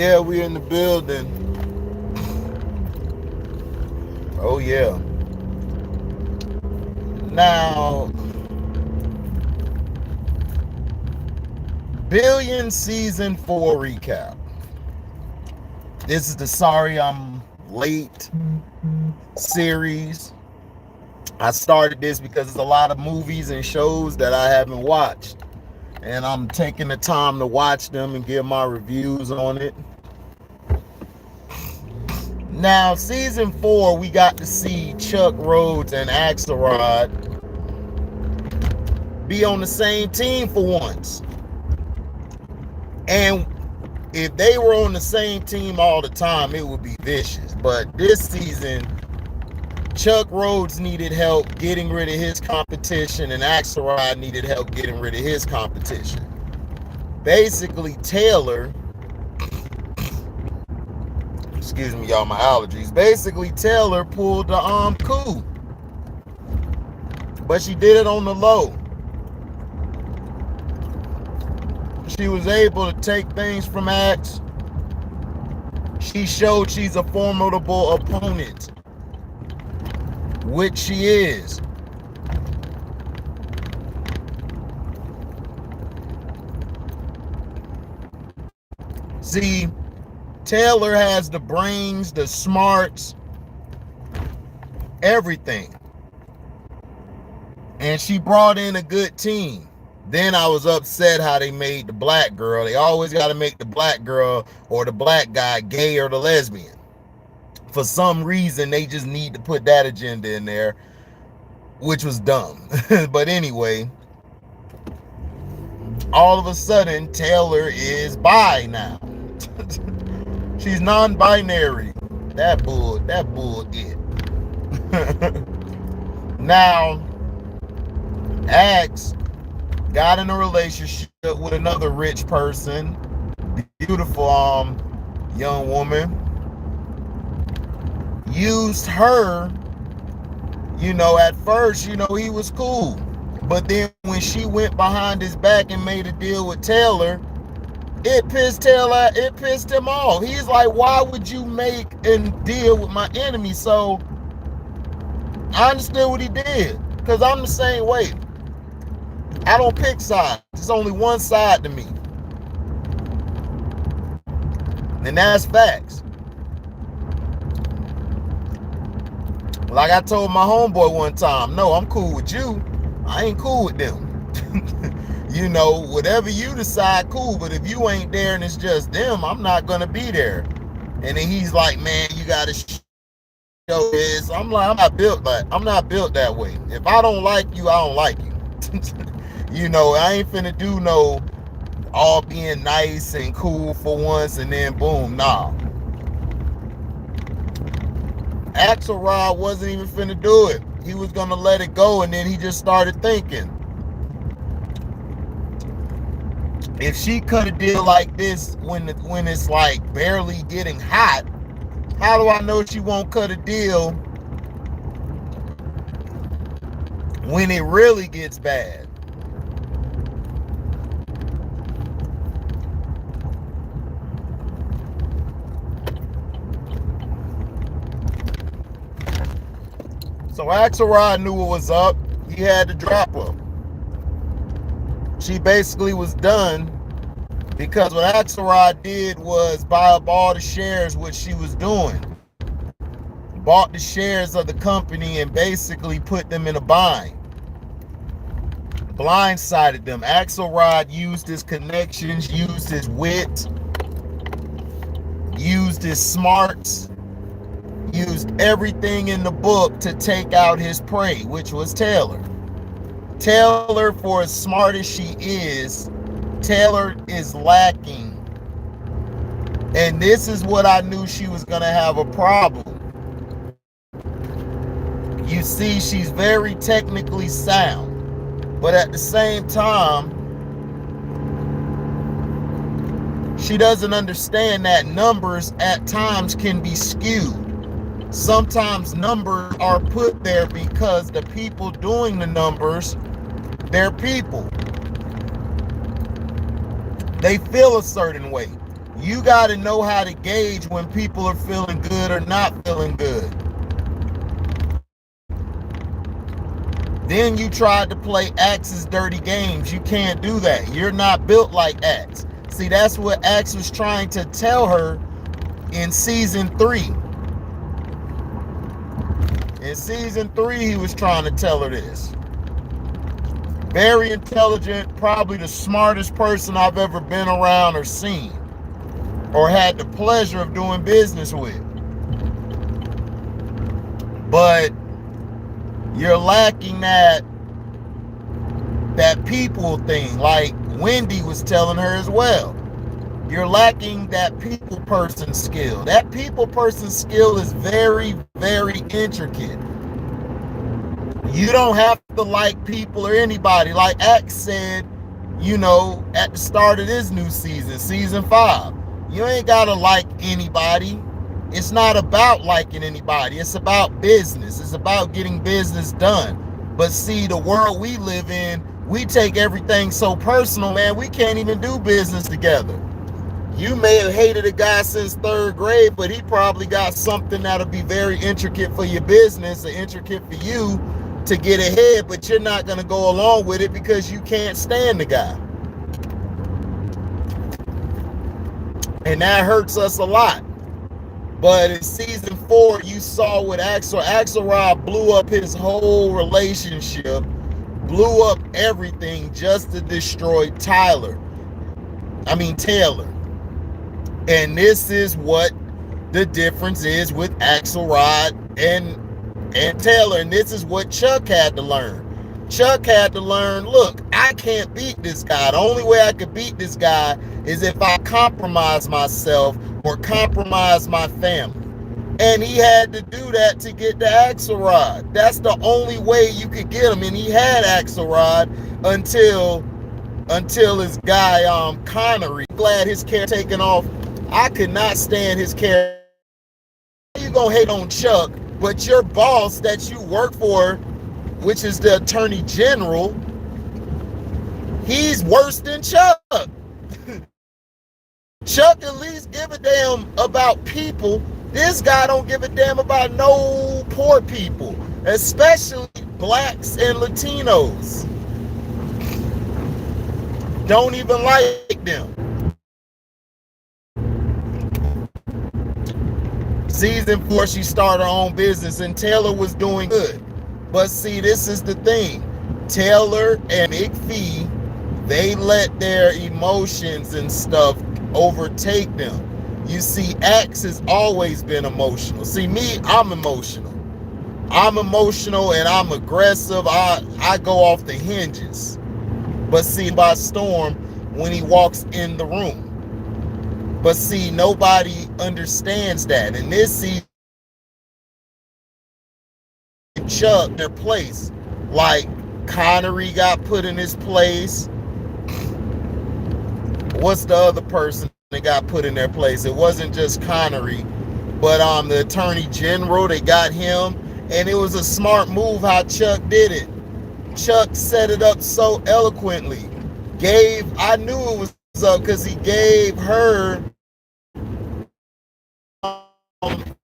Yeah, we in the building. Oh yeah. Now, Billion season 4 recap. This is the Sorry I'm Late series. I started this because there's a lot of movies and shows that I haven't watched, and I'm taking the time to watch them and give my reviews on it. Now, season 4, we got to see Chuck Rhodes and Axelrod be on the same team for once. And if they were on the same team all the time, it would be vicious. But this season, Chuck Rhodes needed help getting rid of his competition, and Axelrod needed help getting rid of his competition. Basically, Taylor, excuse me, y'all, my allergies. Basically, Taylor pulled the coup, but she did it on the low. She was able to take things from Axe. She showed she's a formidable opponent, which she is. See, Taylor has the brains, the smarts, everything. And she brought in a good team. Then I was upset how they made the black girl. They always got to make the black girl or the black guy gay or the lesbian. For some reason, they just need to put that agenda in there, which was dumb. But anyway, all of a sudden, Taylor is bi now. She's non-binary. That bull it. Now, Axe got in a relationship with another rich person, beautiful young woman, used her. At first, he was cool, but then when she went behind his back and made a deal with Taylor, it pissed him off. He's like, why would you make a deal with my enemy? So I understood what he did, because I'm the same way. I don't pick sides. There's only one side to me. And that's facts. Like I told my homeboy one time, no, I'm cool with you. I ain't cool with them. Whatever you decide, cool. But if you ain't there and it's just them, I'm not going to be there. And then he's like, man, you got to show this. I'm like, I'm not built that way. If I don't like you, I don't like you. I ain't finna do no all being nice and cool for once and then boom, nah. Axelrod wasn't even finna do it. He was gonna let it go, and then he just started thinking, if she cut a deal like this when it's like barely getting hot, how do I know she won't cut a deal when it really gets bad? So Axelrod knew what was up. He had to drop her. She basically was done, because what Axelrod did was buy up all the shares, which she was doing. Bought the shares of the company and basically put them in a bind. Blindsided them. Axelrod used his connections, used his wit, used his smarts, used everything in the book to take out his prey, which was Taylor. Taylor, for as smart as she is, Taylor is lacking. And this is what I knew she was going to have a problem. You see, she's very technically sound, but at the same time, she doesn't understand that numbers at times can be skewed. Sometimes numbers are put there because the people doing the numbers, they're people. They feel a certain way. You got to know how to gauge when people are feeling good or not feeling good. Then you tried to play Axe's dirty games. You can't do that. You're not built like Axe. See, that's what Axe was trying to tell her in season 3. In season 3, he was trying to tell her this. Very intelligent, probably the smartest person I've ever been around or seen or had the pleasure of doing business with. But you're lacking that people thing, like Wendy was telling her as well. You're lacking that people person skill. That people person skill is very, very intricate. You don't have to like people or anybody. Like Axe said, you know, at the start of this new season, season 5, you ain't gotta like anybody. It's not about liking anybody. It's about business. It's about getting business done. But see, the world we live in, we take everything so personal, man. We can't even do business together. You may have hated a guy since 3rd grade, but he probably got something that'll be very intricate for your business or intricate for you to get ahead, but you're not going to go along with it because you can't stand the guy. And that hurts us a lot. But in season 4, you saw what Axelrod blew up his whole relationship, blew up everything just to destroy Taylor. And this is what the difference is with Axelrod and Taylor. And this is what Chuck had to learn. Chuck had to learn, look, I can't beat this guy. The only way I could beat this guy is if I compromise myself or compromise my family. And he had to do that to get to Axelrod. That's the only way you could get him. And he had Axelrod until his guy Connery. Glad his care taken off. I could not stand his care. You gonna hate on Chuck, but your boss that you work for, which is the Attorney General, he's worse than Chuck. Chuck at least give a damn about people. This guy don't give a damn about no poor people, especially blacks and Latinos. Don't even like them. Season 4, she started her own business and Taylor was doing good. But see, this is the thing. Taylor and McPhee, they let their emotions and stuff overtake them. You see, Axe has always been emotional. See, me, I'm emotional. I'm emotional and I'm aggressive. I go off the hinges. But see, by Storm, when he walks in the room. But see, nobody understands that. And this season, Chuck, their place. Like, Connery got put in his place. What's the other person that got put in their place? It wasn't just Connery, but the Attorney General, they got him. And it was a smart move how Chuck did it. Chuck set it up so eloquently. I knew it was up because he gave her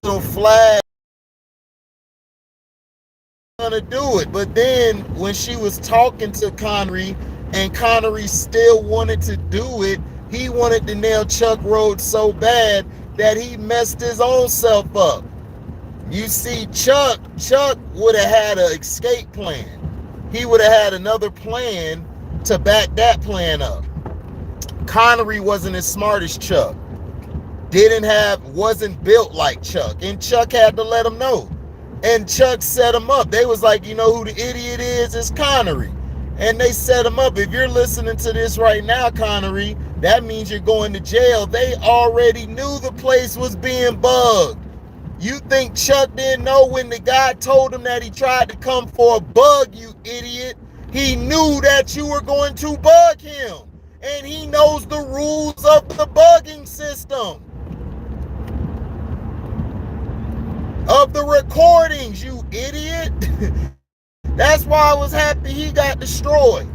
little flag to do it. But then when she was talking to Connery and Connery still wanted to do it, he wanted to nail Chuck Rhodes so bad that he messed his own self up. You see, Chuck would have had an escape plan. He would have had another plan to back that plan up. Connery wasn't as smart as Chuck. Wasn't built like Chuck. And Chuck had to let him know. And Chuck set him up. They was like, you know who the idiot is? It's Connery. And they set him up. If you're listening to this right now, Connery, that means you're going to jail. They already knew the place was being bugged. You think Chuck didn't know when the guy told him that he tried to come for a bug, you idiot? He knew that you were going to bug him. And he knows the rules of the bugging system. Of the recordings, you idiot. That's why I was happy he got destroyed.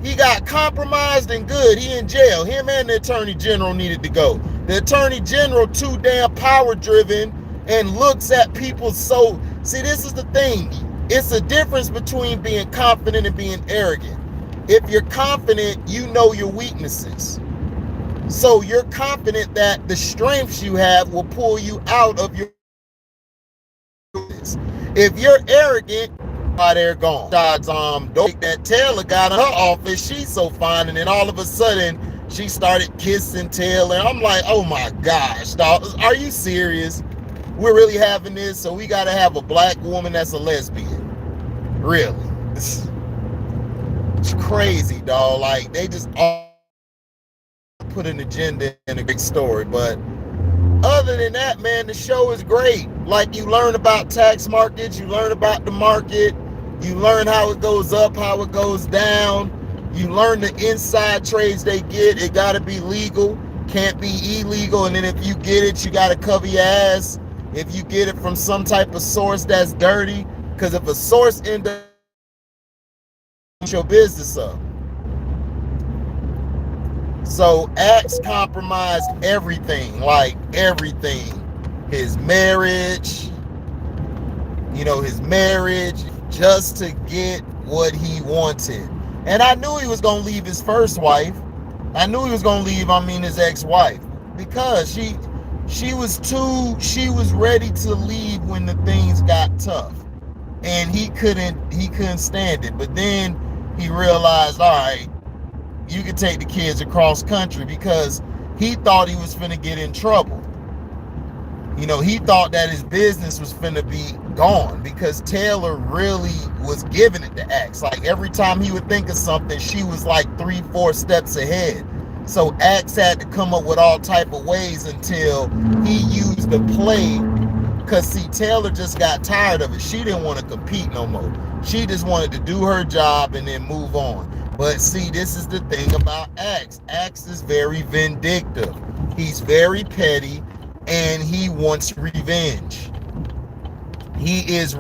He got compromised and good. He in jail. Him and the Attorney General needed to go. The attorney general too damn power driven and looks at people so. See, this is the thing. It's a difference between being confident and being arrogant. If you're confident, you know your weaknesses. So you're confident that the strengths you have will pull you out of your weaknesses. If you're arrogant, they're gone. That Taylor got in her office, she's so fine, and then all of a sudden she started kissing Taylor. I'm like, oh my gosh, dog, are you serious? We're really having this, so we gotta have a black woman that's a lesbian. Really? It's crazy, dog. Like, they just all put an agenda in a great story. But other than that, man, the show is great. Like, you learn about tax markets, you learn about the market, you learn how it goes up, how it goes down. You learn the inside trades they get. It got to be legal, can't be illegal. And then if you get it, you got to cover your ass. If you get it from some type of source that's dirty, because if a source ends up your business up. So Axe compromised everything, like everything. His marriage, just to get what he wanted. And I knew he was going to leave his first wife. I knew he was going to leave, his ex-wife. Because she was ready to leave when the things got tough. And he couldn't stand it. But then he realized, all right, you could take the kids across country, because he thought he was finna get in trouble. He thought that his business was finna be gone, because Taylor really was giving it to Axe. Like, every time he would think of something, she was like 3-4 steps ahead. So Axe had to come up with all type of ways until he used the play. Because, see, Taylor just got tired of it. She didn't want to compete no more. She just wanted to do her job and then move on. But, see, this is the thing about Axe. Axe is very vindictive. He's very petty, and he wants revenge. He is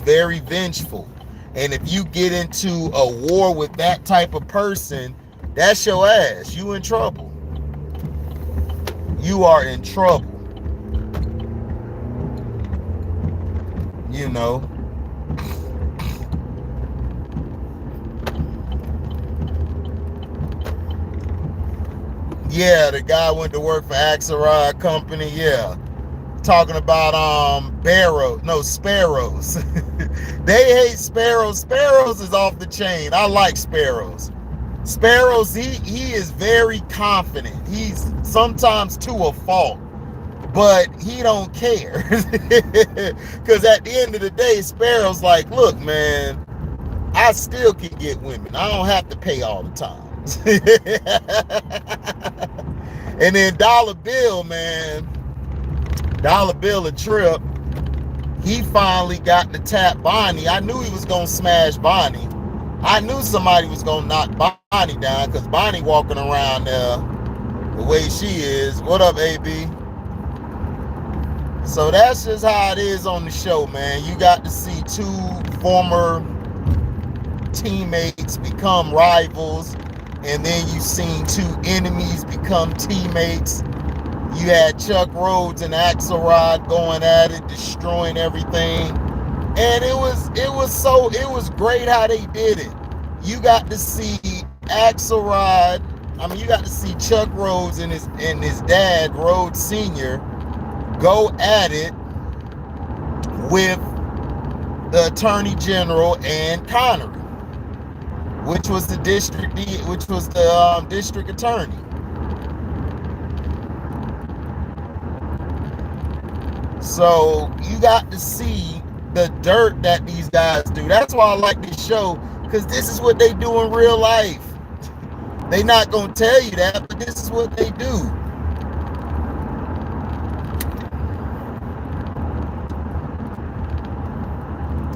very vengeful. And if you get into a war with that type of person, that's your ass. You in trouble. You are in trouble. Yeah, the guy went to work for Axelrod Company. Yeah, talking about sparrows. They hate sparrows. Sparrows is off the chain. I like sparrows. Sparrows, he is very confident. He's sometimes to a fault, but he don't care. Because at the end of the day, Sparrow's like, look, man, I still can get women. I don't have to pay all the time. And then Dollar Bill, a trip, he finally got to tap Bonnie. I knew he was going to smash Bonnie. I knew somebody was going to knock Bonnie down, because Bonnie walking around there the way she is. What up, AB? So that's just how it is on the show, man. You got to see two former teammates become rivals, and then you seen two enemies become teammates. You had Chuck Rhodes and Axelrod going at it, destroying everything. And it was great how they did it. You got to see Axelrod, you got to see Chuck Rhodes and his dad, Rhodes Sr., go at it with the Attorney General and Connery, which was the district attorney. So you got to see the dirt that these guys do. That's why I like this show, because this is what they do in real life. They not gonna tell you that, but this is what they do.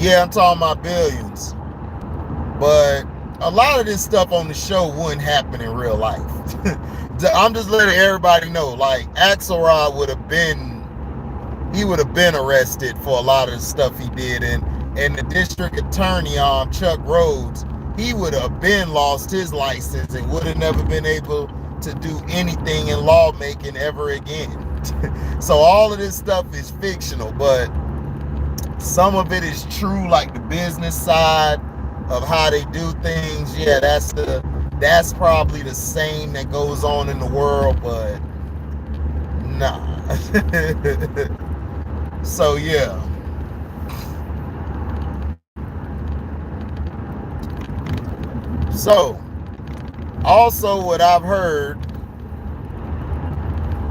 Yeah, I'm talking about billions. But a lot of this stuff on the show wouldn't happen in real life. I'm just letting everybody know, like, Axelrod would have been arrested for a lot of the stuff he did, and the district attorney, Chuck Rhodes, he would have been lost his license and would have never been able to do anything in lawmaking ever again. So all of this stuff is fictional, but some of it is true, like the business side of how they do things. Yeah, that's probably the same that goes on in the world, but nah. So yeah. So also what I've heard,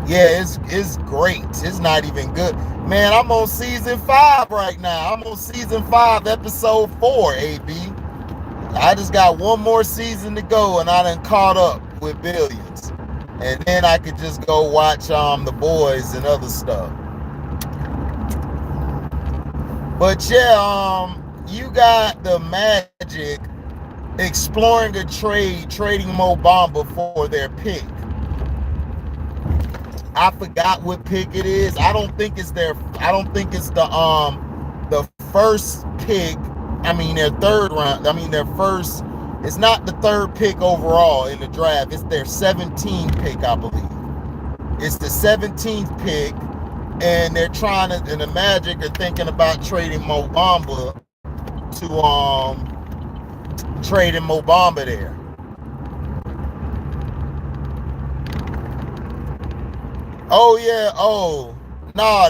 yeah, it's great. It's not even good. Man, I'm on season 5 right now. I'm on season 5, episode 4, AB. I just got one more season to go and I done caught up with Billions. And then I could just go watch The Boys and other stuff. But yeah, you got the Magic exploring a trade, trading Mo Bamba for their pick. I forgot what pick it is. I don't think it's the first pick. I mean their third round. I mean their first. It's not the third pick overall in the draft. It's their 17th pick, I believe. It's the 17th pick, and they're trying to. And the Magic are thinking about trading Mo Bamba to trading Mo Bamba there. Oh yeah. Oh no,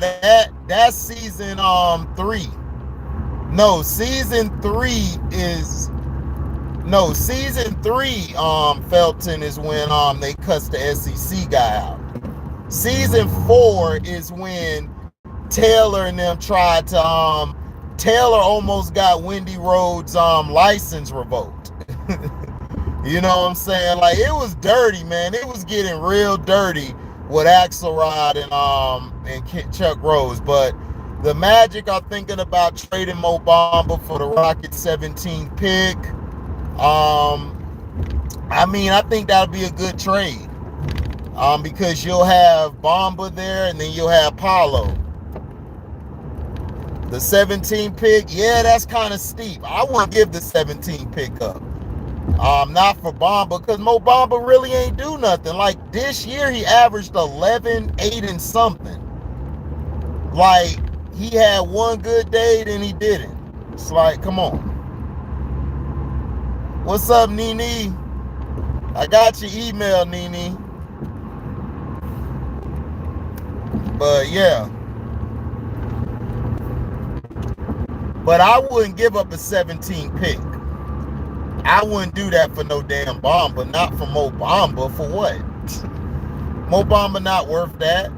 that's season 3. No, season 3 is season 3 Felton is when they cuss the SEC guy out. Season 4 is when Taylor and them tried to Taylor almost got Wendy Rhodes license revoked. You know what I'm saying? Like, it was dirty, man. It was getting real dirty with Axelrod and Chuck Rose. But the Magic are thinking about trading Mo Bamba for the Rockets 17th pick. I mean, I think that would be a good trade. Because you'll have Bamba there and then you'll have Paolo. The 17th pick, yeah, that's kind of steep. I wouldn't give the 17th pick up. Not for Bamba, because Mo Bamba really ain't do nothing. Like, this year he averaged 11, 8 and something. Like, he had one good day, then he didn't. It's like, come on. What's up, Nene? I got your email, Nene. But yeah. But I wouldn't give up a 17 pick. I wouldn't do that for no damn Bamba. Not for Mo Bamba. For what? Mo Bamba not worth that.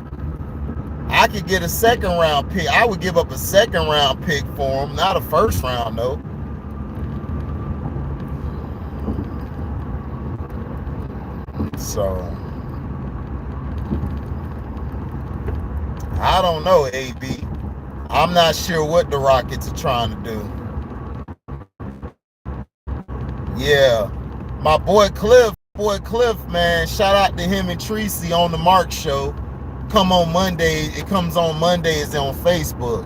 I could get a second round pick. I would give up a second round pick for him. Not a first round though. So I don't know, AB. I'm not sure what the Rockets are trying to do. Yeah. My boy Cliff, man, shout out to him and Tracy on the Mark show. Come on Monday. It comes on Mondays on Facebook.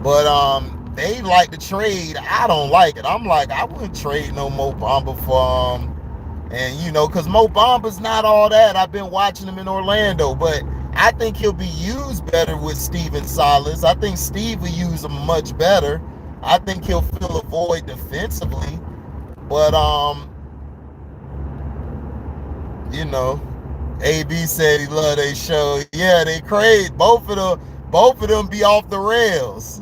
But they like to trade. I don't like it. I'm like, I wouldn't trade no Mo Bamba for and you know, because Mo Bamba's not all that. I've been watching him in Orlando, but I think he'll be used better with Steven Silas. I think Steve will use him much better. I think he'll fill a void defensively. But you know, AB said he loved their show. Yeah, they crazy. Both of them be off the rails.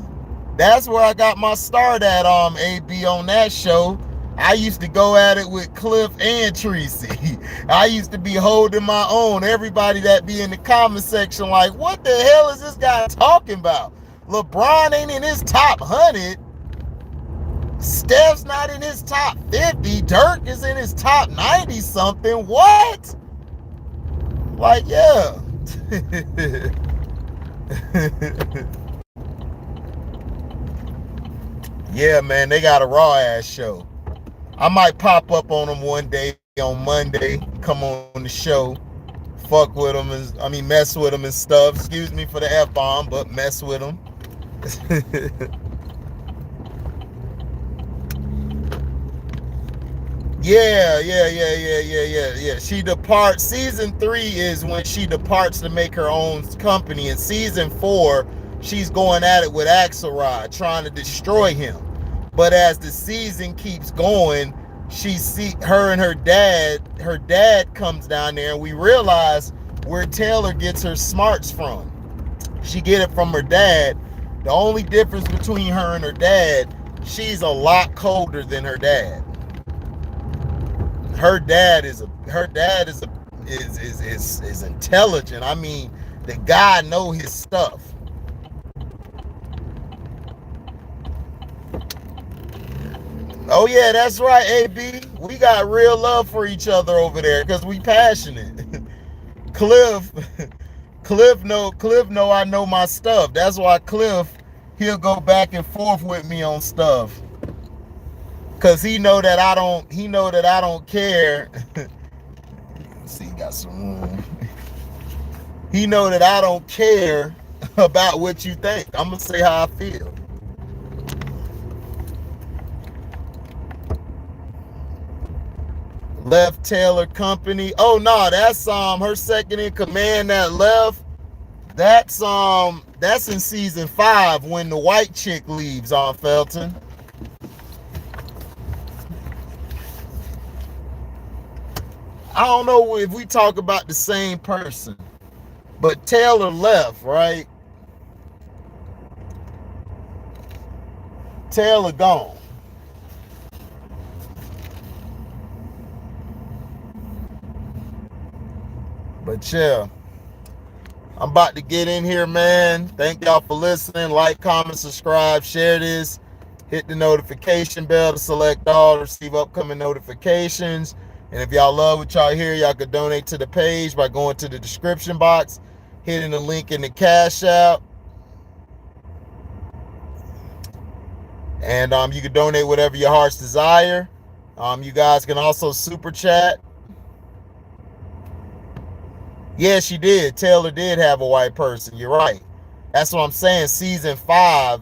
That's where I got my start at AB on that show. I used to go at it with Cliff and Tracy. I used to be holding my own. Everybody that be in the comment section like, what the hell is this guy talking about? LeBron ain't in his top 100. Steph's not in his top 50. Dirk is in his top 90 something. What? Like, yeah. Yeah, man, they got a raw ass show. I might pop up on them one day on Monday, come on the show, fuck with them, mess with them and stuff. Excuse me for the F-bomb, but mess with them. Yeah. She departs. Season 3 is when she departs to make her own company. In season 4, she's going at it with Axelrod, trying to destroy him. But as the season keeps going, her and her dad comes down there, and we realize where Taylor gets her smarts from. She get it from her dad. The only difference between her and her dad, she's a lot colder than her dad. Her dad is intelligent. I mean, the guy know his stuff. Oh yeah, that's right, AB. We got real love for each other over there because we passionate. Cliff, Cliff know I know my stuff. That's why Cliff, he'll go back and forth with me on stuff. Cause he know that I don't care. See, got some room. He know that I don't care about what you think. I'm gonna say how I feel. Left Taylor company. Oh no, that's her second in command that left. That's in season 5 when the white chick leaves on Felton. I don't know if we talk about the same person, but Taylor left, right? Taylor gone. But yeah, I'm about to get in here, man. Thank y'all for listening. Like, comment, subscribe, share this. Hit the notification bell to select all to receive upcoming notifications. And if y'all love what y'all hear, y'all could donate to the page by going to the description box, hitting the link in the Cash App. And you can donate whatever your heart's desire. You guys can also super chat. Yeah, she did. Taylor did have a white person. You're right. That's what I'm saying. Season 5,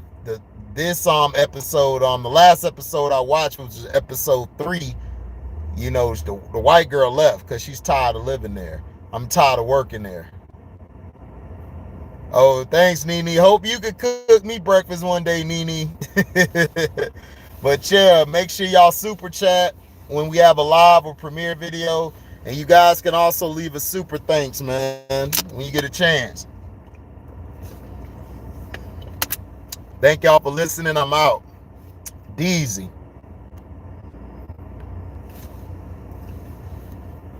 this episode, the last episode I watched, which was episode 3, you know, the white girl left because she's tired of living there. I'm tired of working there. Oh, thanks, Nene. Hope you could cook me breakfast one day, Nene. But yeah, make sure y'all super chat when we have a live or premiere video. And you guys can also leave a super thanks, man, when you get a chance. Thank y'all for listening. I'm out. Deezy.